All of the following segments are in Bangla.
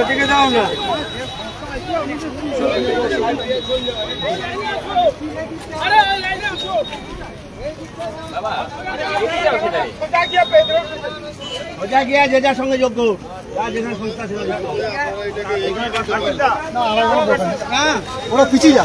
দিকে যাও না গিয়া যে যার সঙ্গে যোগ্য সংস্থা ছিল ওরা পিছিয়ে যা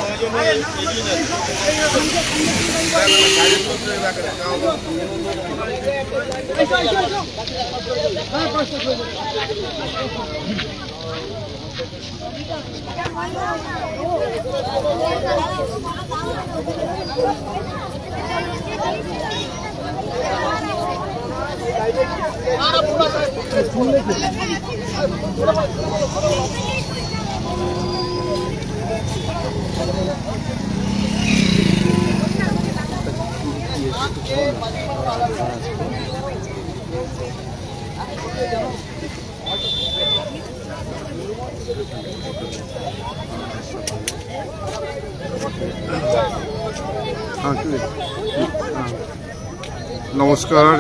নমস্কার,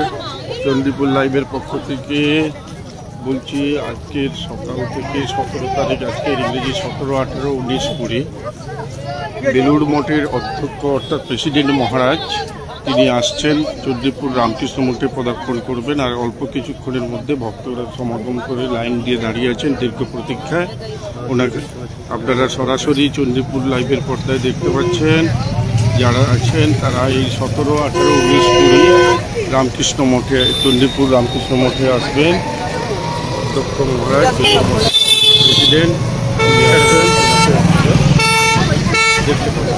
চণ্ডীপুর লাইভের পক্ষ থেকে বলছি। আজকের সকাল থেকে 17 তারিখ, আজকের ইংরেজি 17, 18, 19, 20 বেলুড় মঠের অধ্যক্ষ অর্থাৎ প্রেসিডেন্ট মহারাজ তিনি আসছেন, চণ্ডীপুর রামকৃষ্ণ মঠে পদার্পণ করবেন। আর অল্প কিছুক্ষণের মধ্যে ভক্তরা সমাগম করে লাইন দিয়ে দাঁড়িয়ে আছেন দীর্ঘ প্রতীক্ষায়। ওনাকে আপনারা সরাসরি চণ্ডীপুর লাইভের পর্দায় দেখতে পাচ্ছেন। যারা আছেন তারা এই 17, 18, 19, 20 রামকৃষ্ণ মঠে, চণ্ডীপুর রামকৃষ্ণ মঠে আসবেন। অধ্যক্ষ মহারাজ প্রেসিডেন্ট দেখতে পাবেন।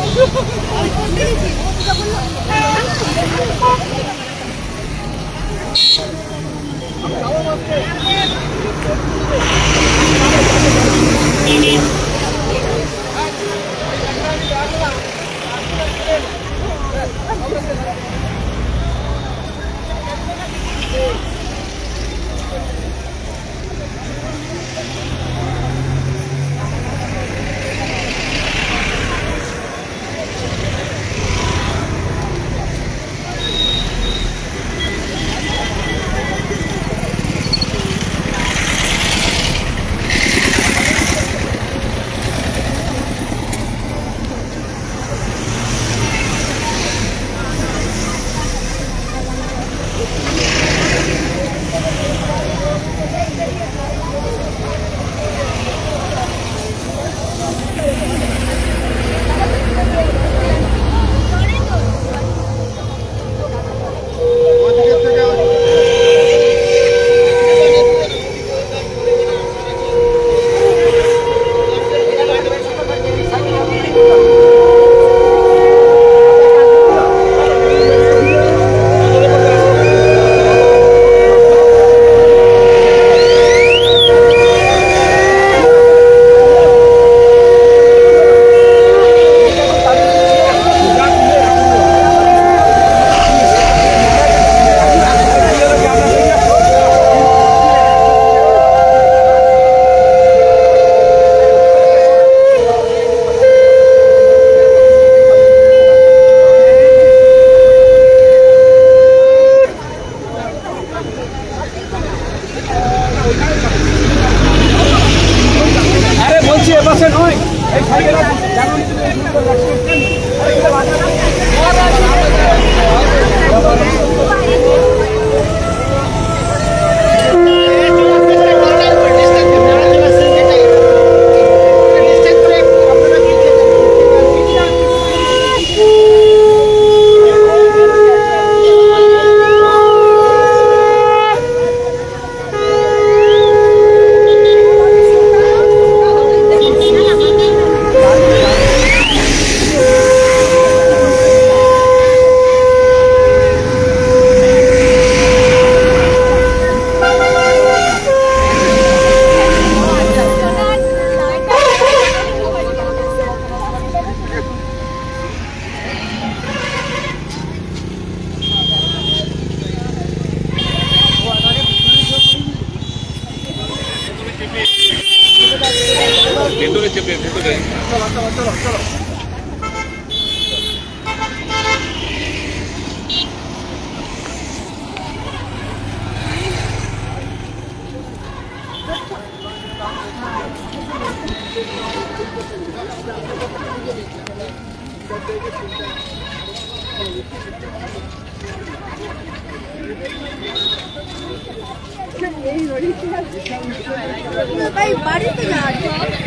भाई बाड़ी तो जा रही है